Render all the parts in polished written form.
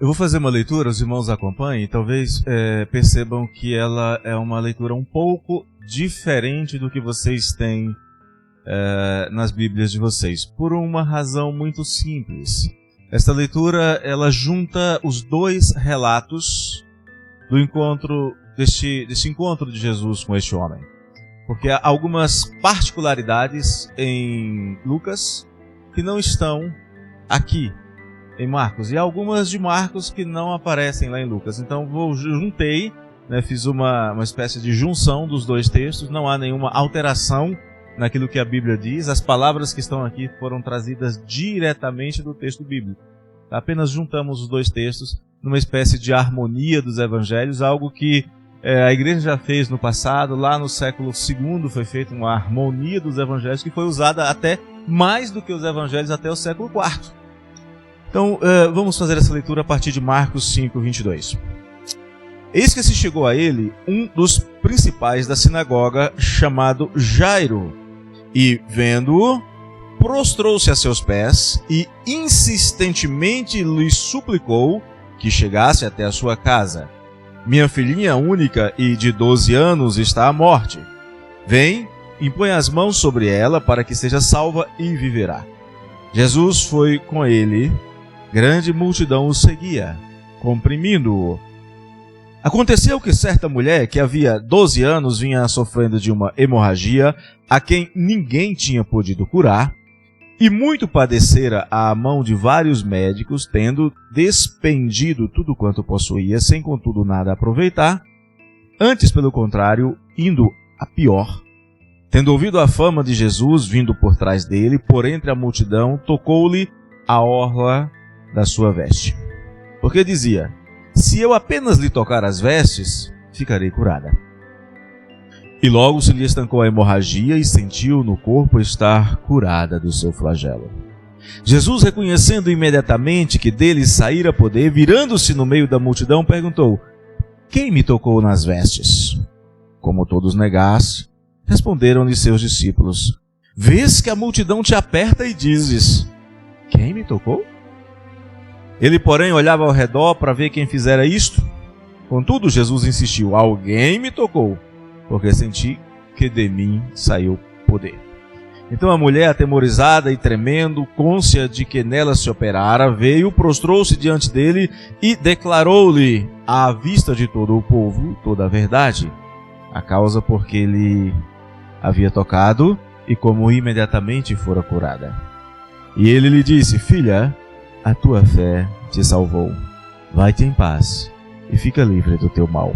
Eu vou fazer uma leitura, os irmãos acompanhem, e talvez percebam que ela é uma leitura um pouco diferente do que vocês têm nas Bíblias de vocês, por uma razão muito simples. Esta leitura, ela junta os dois relatos do encontro, deste encontro de Jesus com este homem. Porque há algumas particularidades em Lucas que não estão aqui em Marcos, e algumas de Marcos que não aparecem lá em Lucas. Então juntei, fiz uma espécie de junção dos dois textos. Não há nenhuma alteração naquilo que a Bíblia diz. As palavras que estão aqui foram trazidas diretamente do texto bíblico. Apenas juntamos os dois textos numa espécie de harmonia dos evangelhos, algo que a igreja já fez no passado. Lá no século II foi feita uma harmonia dos evangelhos que foi usada até mais do que os evangelhos até o século IV. Então, vamos fazer essa leitura a partir de Marcos 5, 22. Eis que se chegou a ele um dos principais da sinagoga, chamado Jairo, e, vendo-o, prostrou-se a seus pés e insistentemente lhe suplicou que chegasse até a sua casa. Minha filhinha única e de 12 anos está à morte. Vem, impõe as mãos sobre ela para que seja salva e viverá. Jesus foi com ele. Grande multidão o seguia, comprimindo-o. Aconteceu que certa mulher, que havia 12 anos vinha sofrendo de uma hemorragia, a quem ninguém tinha podido curar, e muito padecera à mão de vários médicos, tendo despendido tudo quanto possuía, sem contudo nada aproveitar, antes, pelo contrário, indo a pior. Tendo ouvido a fama de Jesus vindo por trás dele, por entre a multidão, tocou-lhe a orla da sua veste. Porque dizia: se eu apenas lhe tocar as vestes, ficarei curada. E logo se lhe estancou a hemorragia e sentiu no corpo estar curada do seu flagelo. Jesus, reconhecendo imediatamente que dele saíra poder, virando-se no meio da multidão, perguntou: quem me tocou nas vestes? Como todos negassem, responderam-lhe seus discípulos: vês que a multidão te aperta e dizes: quem me tocou? Ele, porém, olhava ao redor para ver quem fizera isto. Contudo, Jesus insistiu: alguém me tocou, porque senti que de mim saiu poder. Então a mulher, atemorizada e tremendo, cônscia de que nela se operara, veio, prostrou-se diante dele e declarou-lhe, à vista de todo o povo, toda a verdade, a causa por que ele havia tocado e como imediatamente fora curada. E ele lhe disse: filha, a tua fé te salvou. Vai-te em paz e fica livre do teu mal.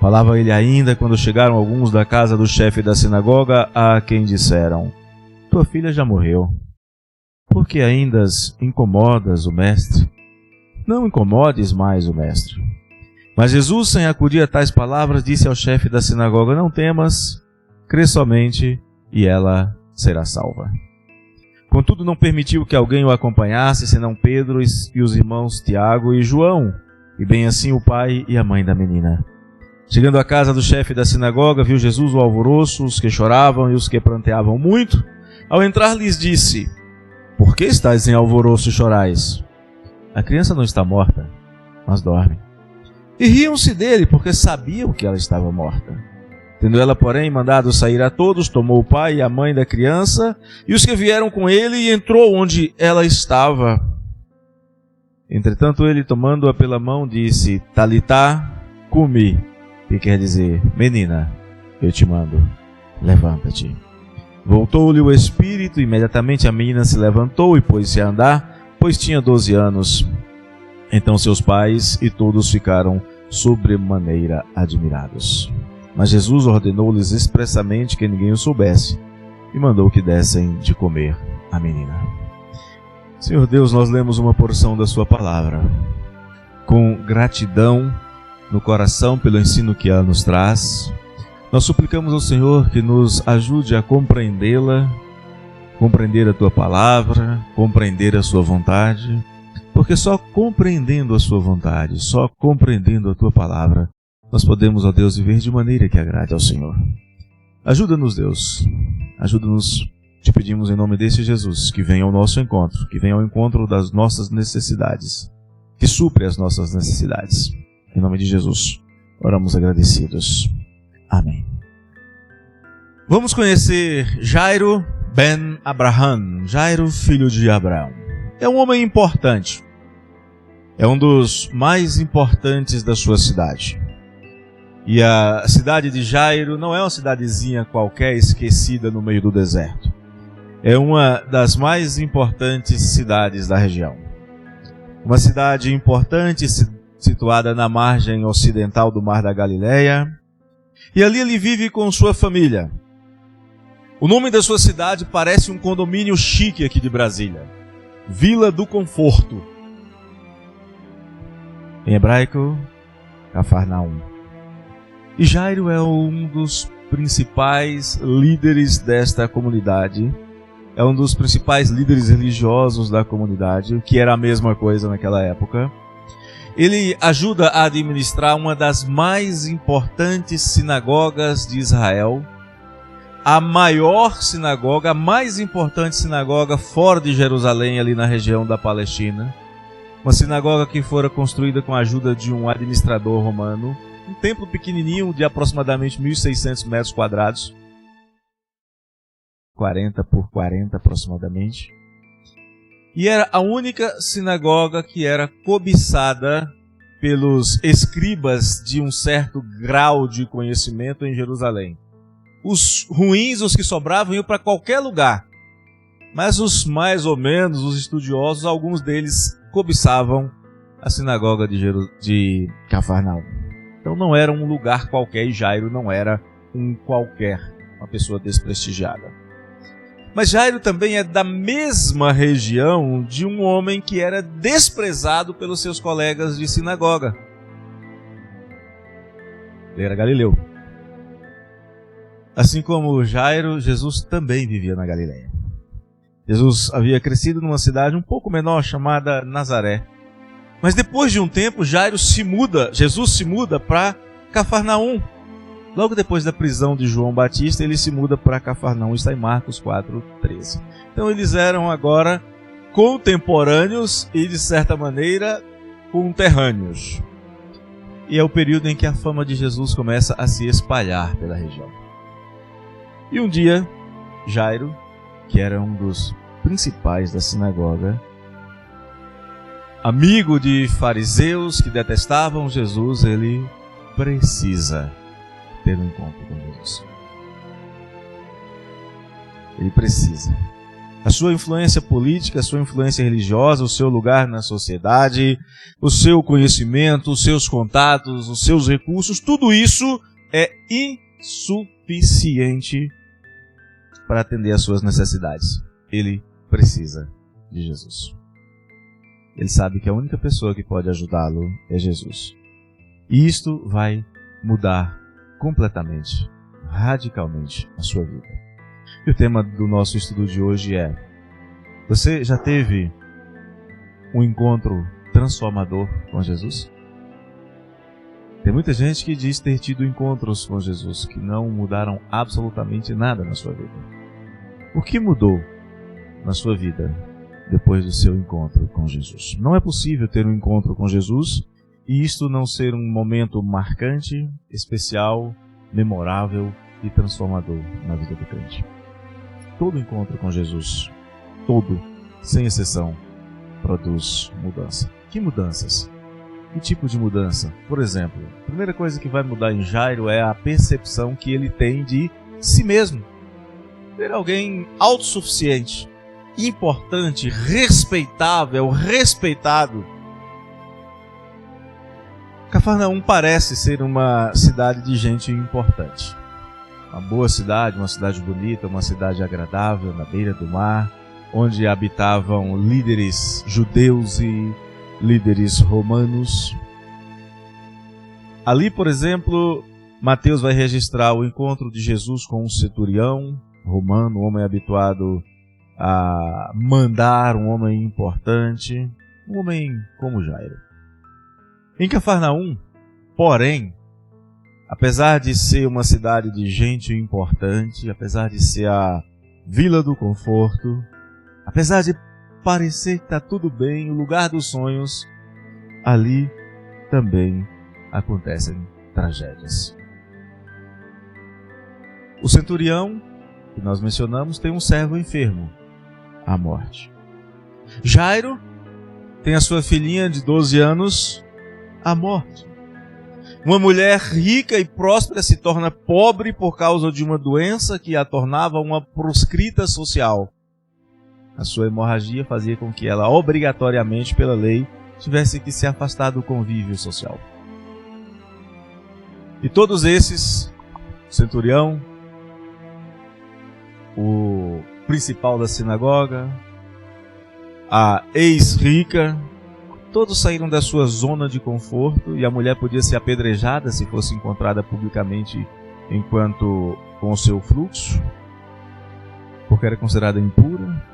Falava ele ainda quando chegaram alguns da casa do chefe da sinagoga, a quem disseram: tua filha já morreu. Por que ainda incomodas o mestre? Não incomodes mais o mestre. Mas Jesus, sem acudir a tais palavras, disse ao chefe da sinagoga: não temas, crê somente e ela será salva. Contudo, não permitiu que alguém o acompanhasse, senão Pedro e os irmãos Tiago e João, e bem assim o pai e a mãe da menina. Chegando à casa do chefe da sinagoga, viu Jesus o alvoroço, os que choravam e os que pranteavam muito. Ao entrar, lhes disse: por que estáis em alvoroço e chorais? A criança não está morta, mas dorme. E riam-se dele, porque sabiam que ela estava morta. Tendo ela, porém, mandado sair a todos, tomou o pai e a mãe da criança e os que vieram com ele e entrou onde ela estava. Entretanto, ele, tomando-a pela mão, disse: Talitá, cumi, que quer dizer: menina, eu te mando, levanta-te. Voltou-lhe o espírito, e imediatamente a menina se levantou e pôs-se a andar, pois tinha 12 anos. Então seus pais e todos ficaram sobremaneira admirados. Mas Jesus ordenou-lhes expressamente que ninguém o soubesse, e mandou que dessem de comer à menina. Senhor Deus, nós lemos uma porção da sua palavra, com gratidão no coração pelo ensino que ela nos traz. Nós suplicamos ao Senhor que nos ajude a compreendê-la, compreender a tua palavra, compreender a sua vontade, porque só compreendendo a sua vontade, só compreendendo a tua palavra, nós podemos, ó Deus, viver de maneira que agrade ao Senhor. Ajuda-nos, Deus. Ajuda-nos, te pedimos em nome desse Jesus, que venha ao nosso encontro, que venha ao encontro das nossas necessidades, que supre as nossas necessidades. Em nome de Jesus, oramos agradecidos. Amém. Vamos conhecer Jairo ben Abraham, Jairo, filho de Abraão. É um homem importante. É um dos mais importantes da sua cidade. E a cidade de Jairo não é uma cidadezinha qualquer esquecida no meio do deserto. É uma das mais importantes cidades da região. Uma cidade importante situada na margem ocidental do Mar da Galileia. E ali ele vive com sua família. O nome da sua cidade parece um condomínio chique aqui de Brasília. Vila do Conforto. Em hebraico, Cafarnaum. E Jairo é um dos principais líderes desta comunidade. É um dos principais líderes religiosos da comunidade, o que era a mesma coisa naquela época. Ele ajuda a administrar uma das mais importantes sinagogas de Israel, a maior sinagoga, a mais importante sinagoga fora de Jerusalém, ali na região da Palestina. Uma sinagoga que fora construída com a ajuda de um administrador romano. Um templo pequenininho de aproximadamente 1.600 metros quadrados. 40 por 40 aproximadamente. E era a única sinagoga que era cobiçada pelos escribas de um certo grau de conhecimento em Jerusalém. Os ruins, os que sobravam, iam para qualquer lugar. Mas os mais ou menos, os estudiosos, alguns deles cobiçavam a sinagoga de Cafarnaum. Então não era um lugar qualquer, e Jairo não era um qualquer, uma pessoa desprestigiada. Mas Jairo também é da mesma região de um homem que era desprezado pelos seus colegas de sinagoga. Ele era galileu. Assim como Jairo, Jesus também vivia na Galileia. Jesus havia crescido numa cidade um pouco menor chamada Nazaré. Mas depois de um tempo, Jesus se muda para Cafarnaum. Logo depois da prisão de João Batista, ele se muda para Cafarnaum, está em Marcos 4:13. Então eles eram agora contemporâneos e, de certa maneira, conterrâneos. E é o período em que a fama de Jesus começa a se espalhar pela região. E um dia, Jairo, que era um dos principais da sinagoga, amigo de fariseus que detestavam Jesus, ele precisa ter um encontro com Jesus. Ele precisa. A sua influência política, a sua influência religiosa, o seu lugar na sociedade, o seu conhecimento, os seus contatos, os seus recursos, tudo isso é insuficiente para atender às suas necessidades. Ele precisa de Jesus. Ele sabe que a única pessoa que pode ajudá-lo é Jesus. E isto vai mudar completamente, radicalmente a sua vida. E o tema do nosso estudo de hoje é: você já teve um encontro transformador com Jesus? Tem muita gente que diz ter tido encontros com Jesus que não mudaram absolutamente nada na sua vida. O que mudou na sua vida depois do seu encontro com Jesus? Não é possível ter um encontro com Jesus e isto não ser um momento marcante, especial, memorável e transformador na vida do crente. Todo encontro com Jesus, todo, sem exceção, produz mudança. Que mudanças? Que tipo de mudança? Por exemplo, a primeira coisa que vai mudar em Jairo é a percepção que ele tem de si mesmo. Ser alguém autossuficiente, importante, respeitável, respeitado. Cafarnaum parece ser uma cidade de gente importante. Uma boa cidade, uma cidade bonita, uma cidade agradável, na beira do mar, onde habitavam líderes judeus e líderes romanos. Ali, por exemplo, Mateus vai registrar o encontro de Jesus com um centurião romano, um homem habituado a mandar, um homem importante, um homem como Jairo. Em Cafarnaum, porém, apesar de ser uma cidade de gente importante, apesar de ser a Vila do Conforto, apesar de parecer que está tudo bem, o lugar dos sonhos, ali também acontecem tragédias. O centurião, que nós mencionamos, tem um servo enfermo, a morte. Jairo tem a sua filhinha de 12 anos, a morte. Uma mulher rica e próspera se torna pobre por causa de uma doença que a tornava uma proscrita social. A sua hemorragia fazia com que ela, obrigatoriamente pela lei, tivesse que se afastar do convívio social. E todos esses, o centurião, o principal da sinagoga, a ex-rica, todos saíram da sua zona de conforto, e a mulher podia ser apedrejada se fosse encontrada publicamente enquanto com o seu fluxo, porque era considerada impura.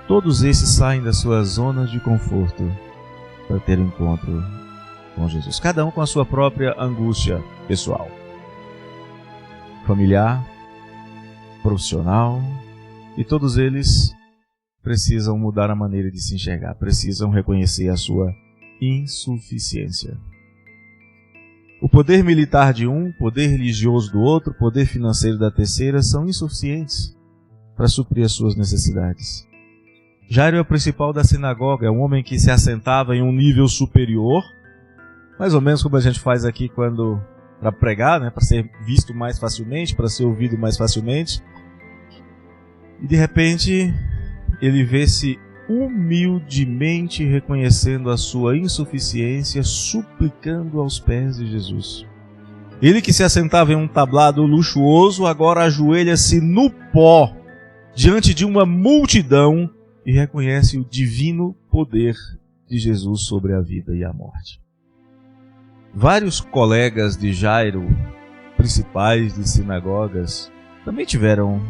Todos esses saem da sua zona de conforto para ter um encontro com Jesus, cada um com a sua própria angústia pessoal, familiar, profissional, e todos eles precisam mudar a maneira de se enxergar, precisam reconhecer a sua insuficiência. O poder militar de um, o poder religioso do outro, o poder financeiro da terceira são insuficientes para suprir as suas necessidades. Jairo é o principal da sinagoga, é um homem que se assentava em um nível superior, mais ou menos como a gente faz aqui quando para pregar, né, para ser visto mais facilmente, para ser ouvido mais facilmente. E de repente ele vê-se humildemente reconhecendo a sua insuficiência, suplicando aos pés de Jesus. Ele que se assentava em um tablado luxuoso, agora ajoelha-se no pó, diante de uma multidão, e reconhece o divino poder de Jesus sobre a vida e a morte. Vários colegas de Jairo, principais de sinagogas, também tiveram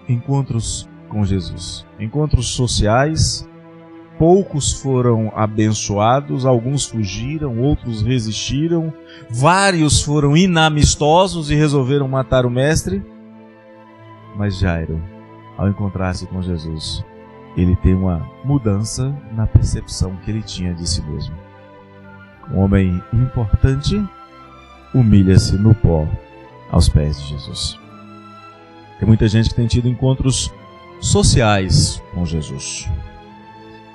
encontros com Jesus, encontros sociais. Poucos foram abençoados, alguns fugiram, outros resistiram, vários foram inamistosos e resolveram matar o mestre. Mas Jairo, ao encontrar-se com Jesus, ele tem uma mudança na percepção que ele tinha de si mesmo. Um homem importante humilha-se no pó aos pés de Jesus. Tem muita gente que tem tido encontros sociais com Jesus.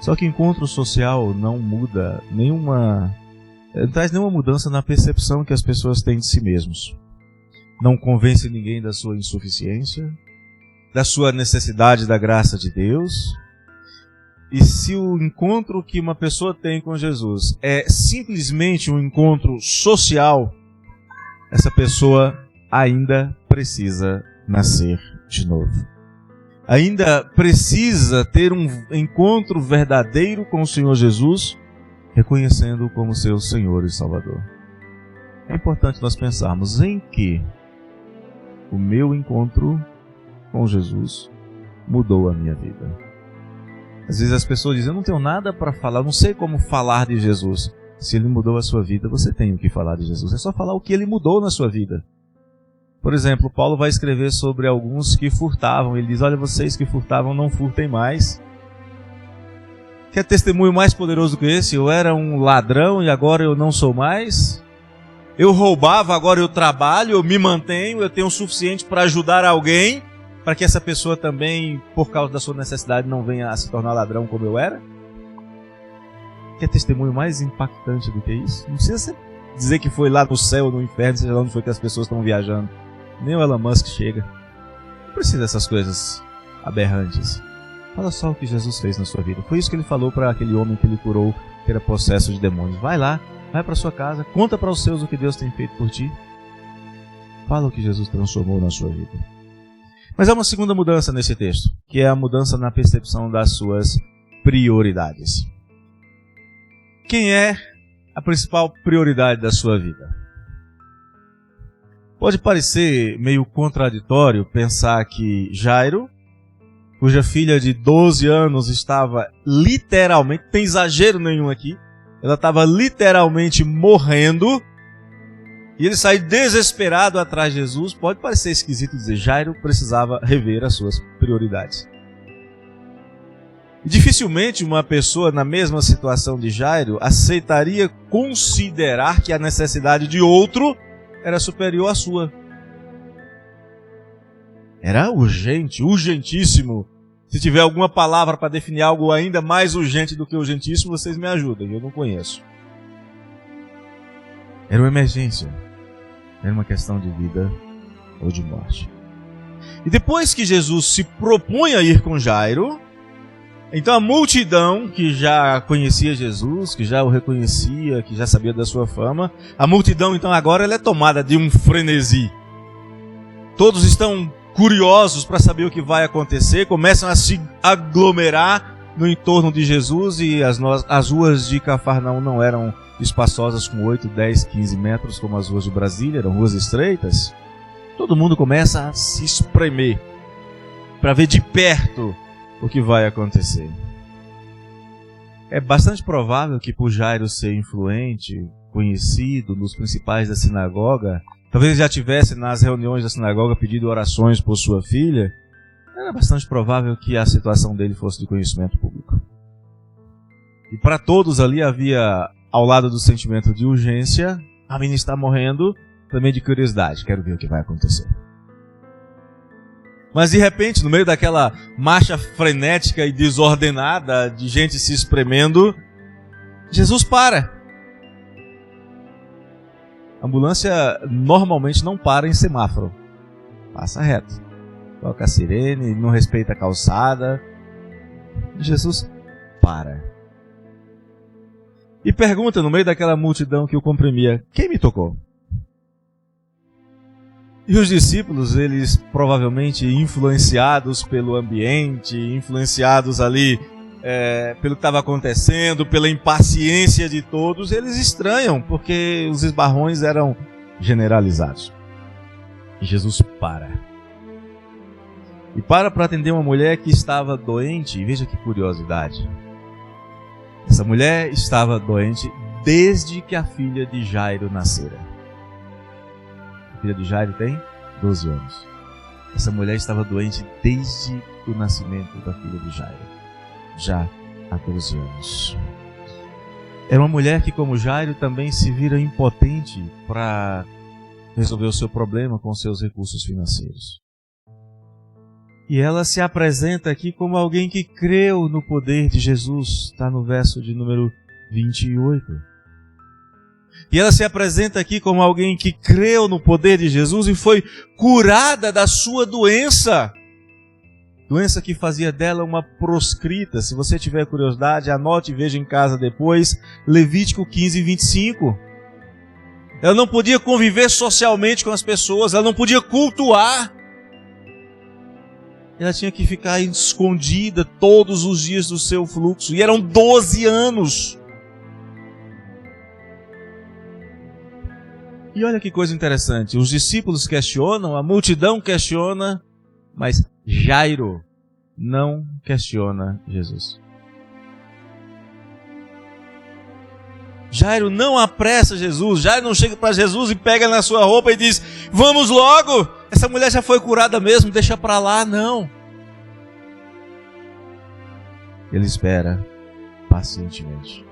Só que encontro social não muda não traz nenhuma mudança na percepção que as pessoas têm de si mesmos. Não convence ninguém da sua insuficiência, da sua necessidade da graça de Deus. E se o encontro que uma pessoa tem com Jesus é simplesmente um encontro social, essa pessoa ainda precisa nascer de novo. Ainda precisa ter um encontro verdadeiro com o Senhor Jesus, reconhecendo-o como seu Senhor e Salvador. É importante nós pensarmos em que o meu encontro com Jesus mudou a minha vida. Às vezes as pessoas dizem, eu não tenho nada para falar, eu não sei como falar de Jesus. Se Ele mudou a sua vida, você tem o que falar de Jesus. É só falar o que Ele mudou na sua vida. Por exemplo, Paulo vai escrever sobre alguns que furtavam. Ele diz, olha, vocês que furtavam, não furtem mais. Quer testemunho mais poderoso que esse? Eu era um ladrão e agora eu não sou mais. Eu roubava, agora eu trabalho, eu me mantenho, eu tenho o suficiente para ajudar alguém, para que essa pessoa também, por causa da sua necessidade, não venha a se tornar ladrão como eu era. Quer testemunho mais impactante do que isso? Não precisa dizer que foi lá no céu ou no inferno, seja lá onde foi que as pessoas estão viajando. Nem o Elon Musk chega. Não precisa dessas coisas aberrantes. Fala só o que Jesus fez na sua vida. Foi isso que ele falou para aquele homem que ele curou, que era possesso de demônios. Vai lá, vai para sua casa, conta para os seus o que Deus tem feito por ti. Fala o que Jesus transformou na sua vida. Mas há uma segunda mudança nesse texto, que é a mudança na percepção das suas prioridades. Quem é a principal prioridade da sua vida? Pode parecer meio contraditório pensar que Jairo, cuja filha de 12 anos estava literalmente, não tem exagero nenhum aqui, ela estava literalmente morrendo, e ele sai desesperado atrás de Jesus. Pode parecer esquisito dizer, Jairo precisava rever as suas prioridades. Dificilmente uma pessoa na mesma situação de Jairo aceitaria considerar que a necessidade de outro era superior à sua. Era urgente, urgentíssimo. Se tiver alguma palavra para definir algo ainda mais urgente do que urgentíssimo, vocês me ajudem, eu não conheço. Era uma emergência. Era uma questão de vida ou de morte. E depois que Jesus se propõe a ir com Jairo, então a multidão que já conhecia Jesus, que já o reconhecia, que já sabia da sua fama, a multidão então agora ela é tomada de um frenesi. Todos estão curiosos para saber o que vai acontecer, começam a se aglomerar no entorno de Jesus, e as ruas de Cafarnaum não eram espaçosas com 8, 10, 15 metros como as ruas de Brasília, eram ruas estreitas. Todo mundo começa a se espremer para ver de perto o que vai acontecer. É bastante provável que por Jairo ser influente, conhecido nos principais da sinagoga, talvez já tivesse nas reuniões da sinagoga pedido orações por sua filha, era bastante provável que a situação dele fosse de conhecimento público. E para todos ali havia, ao lado do sentimento de urgência, a menina está morrendo, também de curiosidade, quero ver o que vai acontecer. Mas de repente, no meio daquela marcha frenética e desordenada de gente se espremendo, Jesus para. A ambulância normalmente não para em semáforo. Passa reto. Toca a sirene, não respeita a calçada. Jesus para. E pergunta no meio daquela multidão que o comprimia: quem me tocou? E os discípulos, eles provavelmente influenciados pelo ambiente, influenciados ali pelo que estava acontecendo, pela impaciência de todos, eles estranham, porque os esbarrões eram generalizados. E Jesus para. E para atender uma mulher que estava doente, e veja que curiosidade. Essa mulher estava doente desde que a filha de Jairo nascera. A filha de Jairo tem 12 anos. Essa mulher estava doente desde o nascimento da filha de Jairo, já há 12 anos. Era uma mulher que, como Jairo, também se vira impotente para resolver o seu problema com seus recursos financeiros. E ela se apresenta aqui como alguém que creu no poder de Jesus, está no verso de número 28. E ela se apresenta aqui como alguém que creu no poder de Jesus e foi curada da sua doença. Doença que fazia dela uma proscrita. Se você tiver curiosidade, anote e veja em casa depois, Levítico 15, 25. Ela não podia conviver socialmente com as pessoas, ela não podia cultuar. Ela tinha que ficar escondida todos os dias do seu fluxo. E eram 12 anos. E olha que coisa interessante, os discípulos questionam, a multidão questiona, mas Jairo não questiona Jesus. Jairo não apressa Jesus, Jairo não chega para Jesus e pega na sua roupa e diz: vamos logo, essa mulher já foi curada mesmo, deixa para lá, não. Ele espera pacientemente,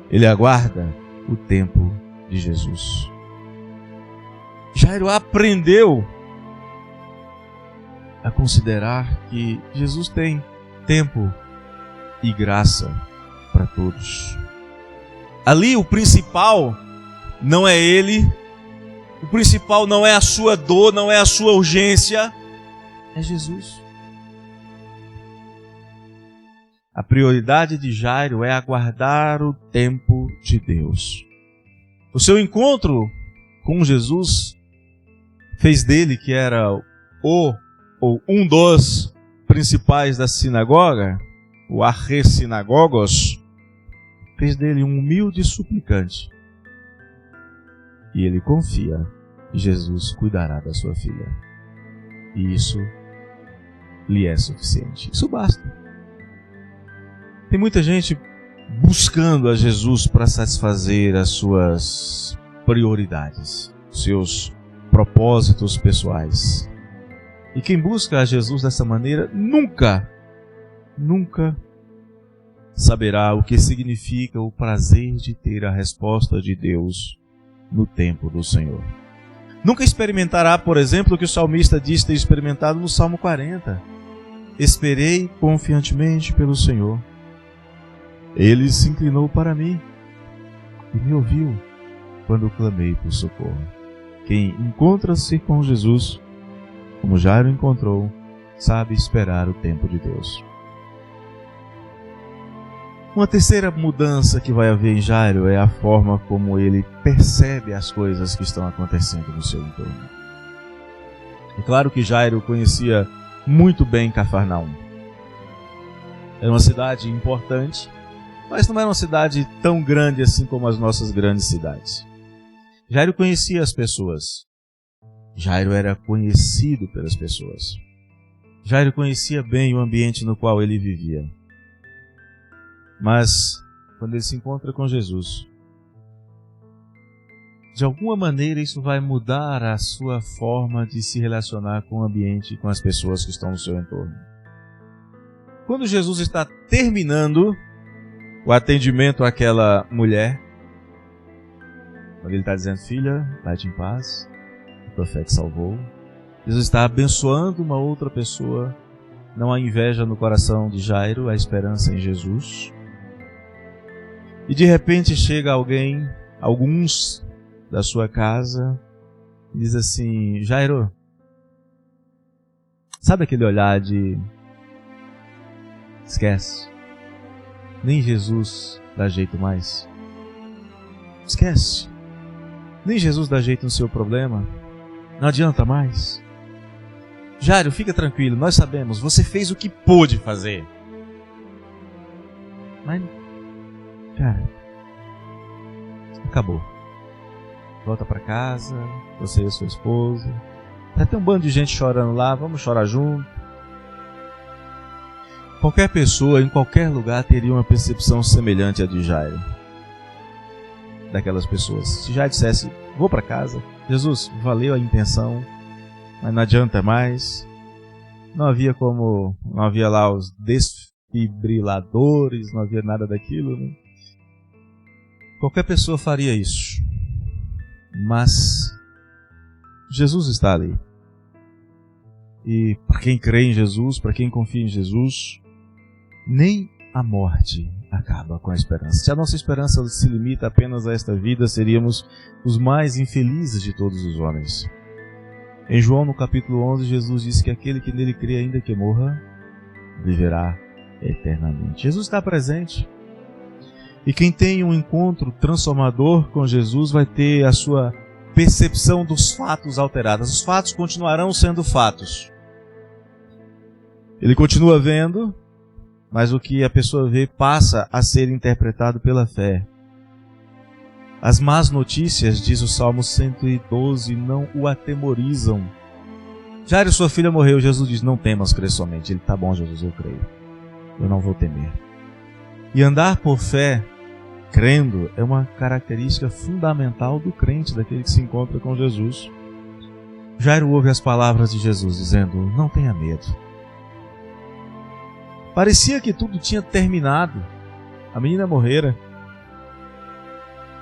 ele aguarda o tempo de Jesus. Jairo aprendeu a considerar que Jesus tem tempo e graça para todos. Ali o principal não é ele, o principal não é a sua dor, não é a sua urgência, é Jesus. A prioridade de Jairo é aguardar o tempo de Deus. O seu encontro com Jesus fez dele, que era um dos principais da sinagoga, o arressinagogos, fez dele um humilde suplicante. E ele confia que Jesus cuidará da sua filha. E isso lhe é suficiente. Isso basta. Tem muita gente buscando a Jesus para satisfazer as suas prioridades, seus propósitos pessoais. E quem busca a Jesus dessa maneira nunca saberá o que significa o prazer de ter a resposta de Deus no tempo do Senhor. Nunca experimentará, por exemplo, o que o salmista diz ter experimentado no Salmo 40. Esperei confiantemente pelo Senhor. Ele se inclinou para mim e me ouviu quando clamei por socorro. Quem encontra-se com Jesus, como Jairo encontrou, sabe esperar o tempo de Deus. Uma terceira mudança que vai haver em Jairo é a forma como ele percebe as coisas que estão acontecendo no seu entorno. É claro que Jairo conhecia muito bem Cafarnaum. Era uma cidade importante, mas não era uma cidade tão grande assim como as nossas grandes cidades. Jairo conhecia as pessoas. Jairo era conhecido pelas pessoas. Jairo conhecia bem o ambiente no qual ele vivia. Mas, quando ele se encontra com Jesus, de alguma maneira isso vai mudar a sua forma de se relacionar com o ambiente e com as pessoas que estão no seu entorno. Quando Jesus está terminando o atendimento àquela mulher, quando ele está dizendo, filha, vai-te em paz, o profeta salvou, Jesus está abençoando uma outra pessoa, não há inveja no coração de Jairo, há esperança em Jesus. E de repente chega alguém, alguns da sua casa, e diz assim, Jairo, sabe aquele olhar de esquece, nem Jesus dá jeito mais. Esquece, nem Jesus dá jeito no seu problema, não adianta mais. Jairo, fica tranquilo, nós sabemos, você fez o que pôde fazer. Mas, cara, acabou. Volta para casa, você e a sua esposa. Já tem um bando de gente chorando lá, vamos chorar junto. Qualquer pessoa, em qualquer lugar, teria uma percepção semelhante à de Jairo. Daquelas pessoas. Se Jairo dissesse, vou para casa, Jesus, valeu a intenção, mas não adianta mais. Não havia lá os desfibriladores, não havia nada daquilo, né? Qualquer pessoa faria isso. Mas Jesus está ali. E para quem crê em Jesus, para quem confia em Jesus, nem a morte acaba com a esperança. Se a nossa esperança se limita apenas a esta vida, seríamos os mais infelizes de todos os homens. Em João, no capítulo 11, Jesus disse que aquele que nele crê, ainda que morra, viverá eternamente. Jesus está presente. E quem tem um encontro transformador com Jesus vai ter a sua percepção dos fatos alterada. Os fatos continuarão sendo fatos. Ele continua vendo, mas o que a pessoa vê passa a ser interpretado pela fé. As más notícias, diz o Salmo 112, não o atemorizam. Jairo, sua filha morreu. Jesus diz, não temas, crê somente. Ele, tá bom, Jesus, eu creio. Eu não vou temer. E andar por fé, crendo, é uma característica fundamental do crente, daquele que se encontra com Jesus. Jairo ouve as palavras de Jesus, dizendo, não tenha medo. Parecia que tudo tinha terminado. A menina morrera.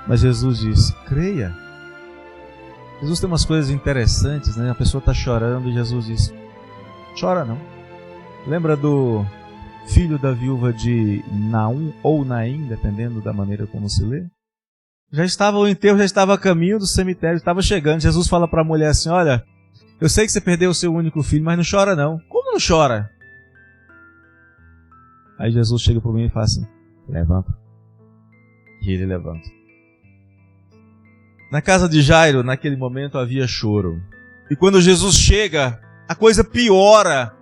Mas Jesus diz, creia. Jesus tem umas coisas interessantes, né? A pessoa está chorando e Jesus diz, chora não. Lembra do filho da viúva de Naum ou Naim, dependendo da maneira como se lê? O enterro já estava a caminho do cemitério, estava chegando. Jesus fala para a mulher assim, olha, eu sei que você perdeu o seu único filho, mas não chora não. Como não chora? Aí Jesus chega para mim e fala assim, levanta. E ele levanta. Na casa de Jairo, naquele momento, havia choro. E quando Jesus chega, a coisa piora.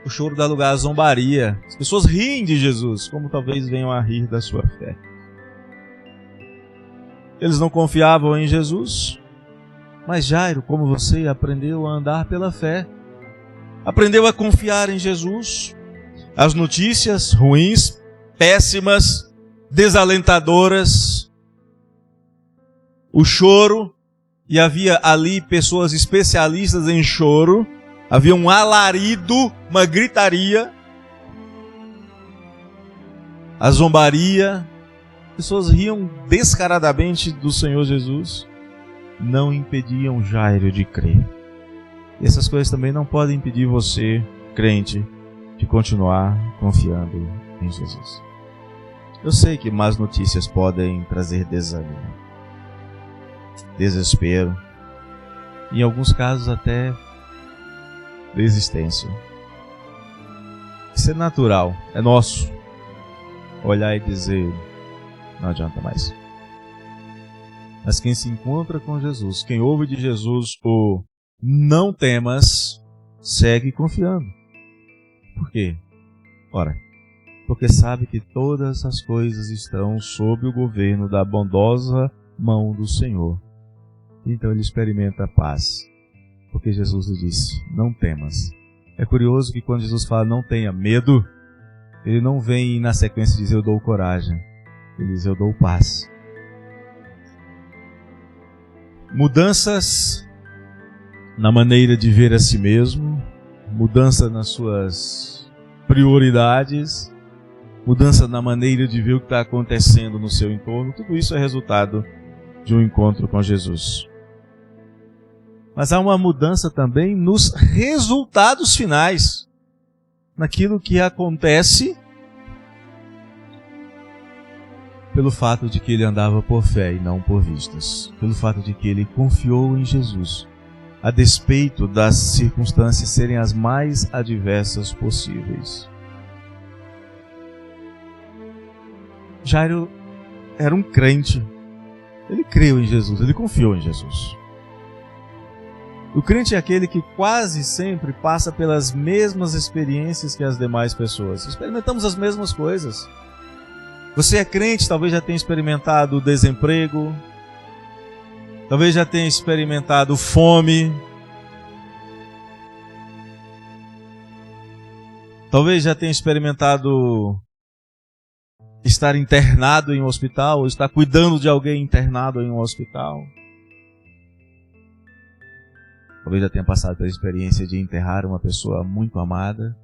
O choro dá lugar à zombaria. As pessoas riem de Jesus, como talvez venham a rir da sua fé. Eles não confiavam em Jesus. Mas Jairo, como você, aprendeu a andar pela fé. Aprendeu a confiar em Jesus. As notícias ruins, péssimas, desalentadoras, o choro, e havia ali pessoas especialistas em choro, havia um alarido, uma gritaria. a zombaria, pessoas riam descaradamente do Senhor Jesus, não impediam Jairo de crer. E essas coisas também não podem impedir você, crente, de continuar confiando em Jesus. Eu sei que más notícias podem trazer desânimo, desespero, em alguns casos até desistência. Isso é natural, é nosso. Olhar e dizer, não adianta mais. Mas quem se encontra com Jesus, quem ouve de Jesus o não temas, segue confiando. Por quê? Ora, porque sabe que todas as coisas estão sob o governo da bondosa mão do Senhor. Então ele experimenta a paz, porque Jesus lhe disse, não temas. É curioso que quando Jesus fala não tenha medo, ele não vem na sequência dizer eu dou coragem, ele diz eu dou paz. Mudanças na maneira de ver a si mesmo, mudança nas suas prioridades, mudança na maneira de ver o que está acontecendo no seu entorno, tudo isso é resultado de um encontro com Jesus. Mas há uma mudança também nos resultados finais, naquilo que acontece pelo fato de que ele andava por fé e não por vistas, pelo fato de que ele confiou em Jesus, a despeito das circunstâncias serem as mais adversas possíveis. Jairo era um crente, ele creu em Jesus, ele confiou em Jesus. O crente é aquele que quase sempre passa pelas mesmas experiências que as demais pessoas. Experimentamos as mesmas coisas. Você é crente, talvez já tenha experimentado desemprego, talvez já tenha experimentado fome, talvez já tenha experimentado estar internado em um hospital, ou estar cuidando de alguém internado em um hospital. Talvez já tenha passado pela experiência de enterrar uma pessoa muito amada.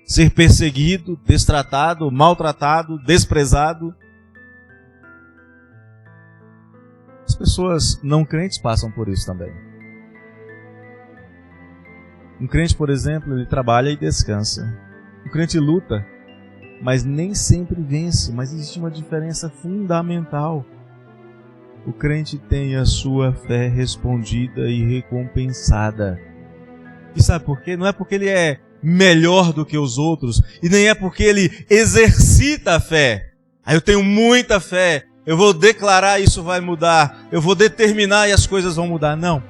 Ser perseguido, destratado, maltratado, desprezado. As pessoas não crentes passam por isso também. Um crente, por exemplo, ele trabalha e descansa. Um crente luta, mas nem sempre vence. Mas existe uma diferença fundamental. O crente tem a sua fé respondida e recompensada. E sabe por quê? Não é porque ele é melhor do que os outros, e nem é porque ele exercita a fé. Aí eu tenho muita fé, eu vou declarar isso vai mudar, eu vou determinar e as coisas vão mudar. Não.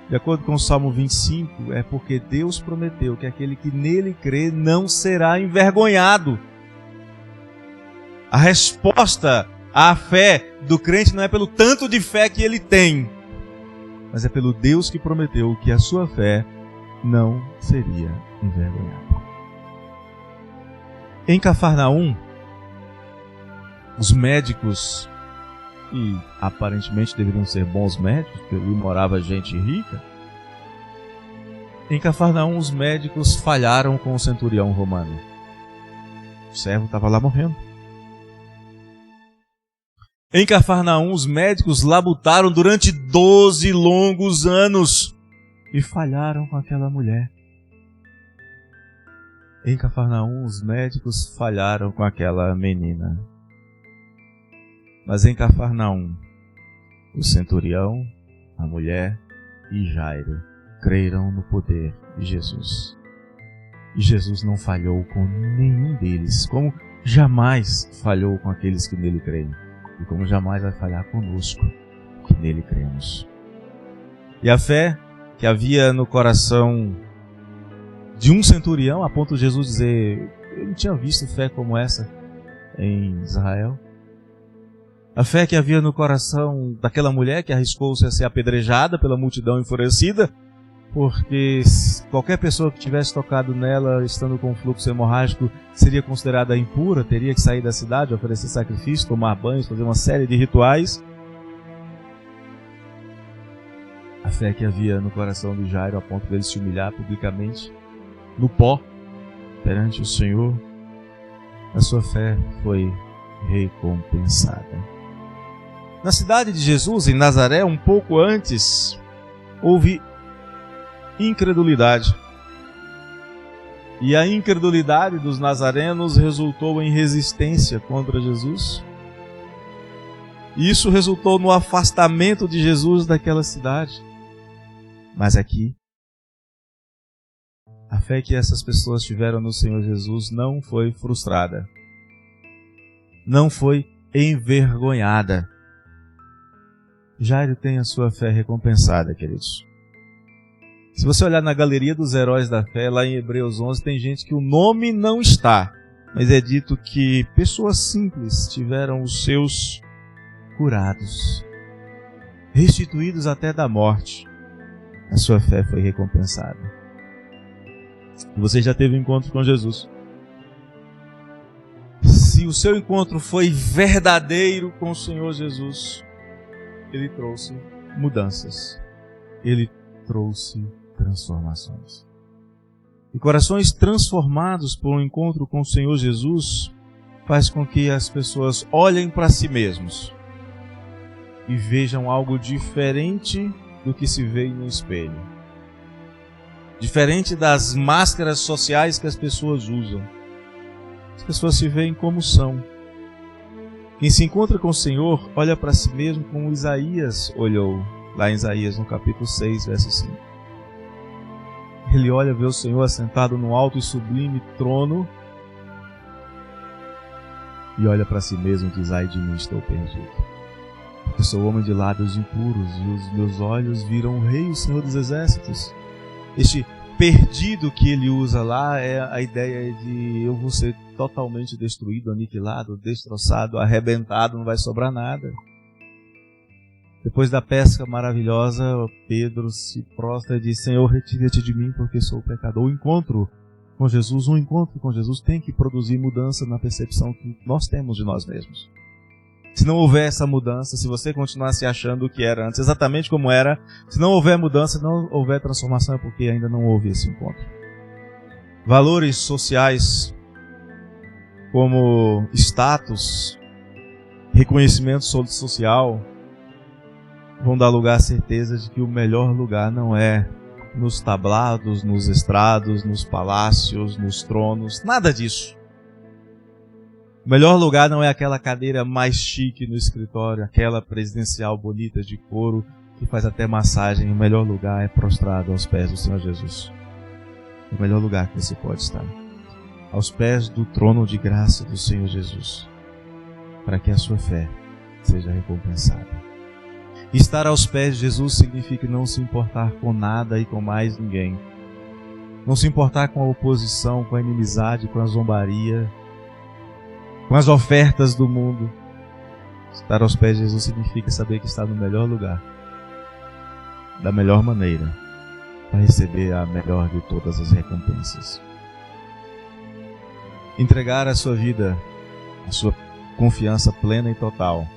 De acordo com o Salmo 25, é porque Deus prometeu que aquele que nele crê não será envergonhado. A resposta à fé do crente não é pelo tanto de fé que ele tem, mas é pelo Deus que prometeu que a sua fé não seria envergonhada. Em Cafarnaum, os médicos, e aparentemente deveriam ser bons médicos, porque ali morava gente rica, em Cafarnaum os médicos falharam com o centurião romano. O servo estava lá morrendo. Em Cafarnaum, os médicos labutaram durante 12 longos anos e falharam com aquela mulher. Em Cafarnaum, os médicos falharam com aquela menina. Mas em Cafarnaum, o centurião, a mulher e Jairo creram no poder de Jesus. E Jesus não falhou com nenhum deles, como jamais falhou com aqueles que nele creem. E como jamais vai falhar conosco, que nele cremos. E a fé que havia no coração de um centurião, a ponto de Jesus dizer, eu não tinha visto fé como essa em Israel. A fé que havia no coração daquela mulher que arriscou-se a ser apedrejada pela multidão enfurecida, porque qualquer pessoa que tivesse tocado nela, estando com fluxo hemorrágico, seria considerada impura, teria que sair da cidade, oferecer sacrifício, tomar banhos, fazer uma série de rituais. A fé que havia no coração de Jairo, a ponto dele se humilhar publicamente, no pó, perante o Senhor, a sua fé foi recompensada. Na cidade de Jesus, em Nazaré, um pouco antes, houve incredulidade. E a incredulidade dos nazarenos resultou em resistência contra Jesus. E isso resultou no afastamento de Jesus daquela cidade. Mas aqui, a fé que essas pessoas tiveram no Senhor Jesus não foi frustrada. Não foi envergonhada. Jairo tem a sua fé recompensada, queridos. Se você olhar na galeria dos heróis da fé, lá em Hebreus 11, tem gente que o nome não está, mas é dito que pessoas simples tiveram os seus curados, restituídos até da morte. A sua fé foi recompensada. Você já teve um encontro com Jesus. Se o seu encontro foi verdadeiro com o Senhor Jesus, Ele trouxe mudanças. Ele trouxe transformações. E corações transformados por um encontro com o Senhor Jesus faz com que as pessoas olhem para si mesmos e vejam algo diferente do que se vê no espelho. Diferente das máscaras sociais que as pessoas usam. As pessoas se veem como são. Quem se encontra com o Senhor olha para si mesmo como Isaías olhou, lá em Isaías, no capítulo 6, verso 5. Ele olha, vê o Senhor assentado no alto e sublime trono e olha para si mesmo e diz: ai de mim, estou perdido. Porque sou homem de lábios impuros e os meus olhos viram o Rei, o Senhor dos Exércitos. Este perdido que ele usa lá é a ideia de eu vou ser totalmente destruído, aniquilado, destroçado, arrebentado, não vai sobrar nada. Depois da pesca maravilhosa, Pedro se prostra e diz: Senhor, retira-te de mim, porque sou pecador. Um encontro com Jesus tem que produzir mudança na percepção que nós temos de nós mesmos. Se não houver essa mudança, se você continuar se achando o que era antes, exatamente como era, se não houver mudança, não houver transformação, é porque ainda não houve esse encontro. Valores sociais, como status, reconhecimento social, vão dar lugar à certeza de que o melhor lugar não é nos tablados, nos estrados, nos palácios, nos tronos, nada disso. O melhor lugar não é aquela cadeira mais chique no escritório, aquela presidencial bonita de couro que faz até massagem. O melhor lugar é prostrado aos pés do Senhor Jesus. O melhor lugar que você pode estar, aos pés do trono de graça do Senhor Jesus, para que a sua fé seja recompensada. Estar aos pés de Jesus significa não se importar com nada e com mais ninguém. Não se importar com a oposição, com a inimizade, com a zombaria, com as ofertas do mundo. Estar aos pés de Jesus significa saber que está no melhor lugar, da melhor maneira, para receber a melhor de todas as recompensas. Entregar a sua vida, a sua confiança plena e total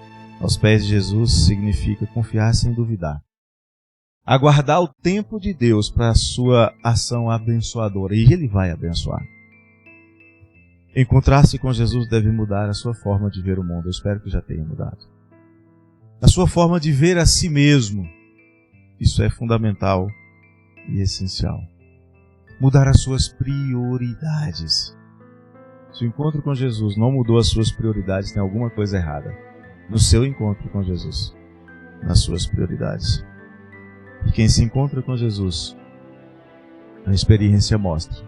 aos pés de Jesus significa confiar sem duvidar. Aguardar o tempo de Deus para a sua ação abençoadora, e Ele vai abençoar. Encontrar-se com Jesus deve mudar a sua forma de ver o mundo. Eu espero que já tenha mudado. A sua forma de ver a si mesmo. Isso é fundamental e essencial. Mudar as suas prioridades. Se o encontro com Jesus não mudou as suas prioridades, tem alguma coisa errada no seu encontro com Jesus, nas suas prioridades. E quem se encontra com Jesus, a experiência mostra,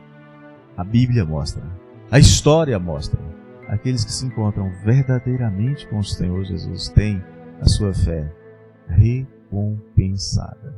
a Bíblia mostra, a história mostra, aqueles que se encontram verdadeiramente com o Senhor Jesus têm a sua fé recompensada.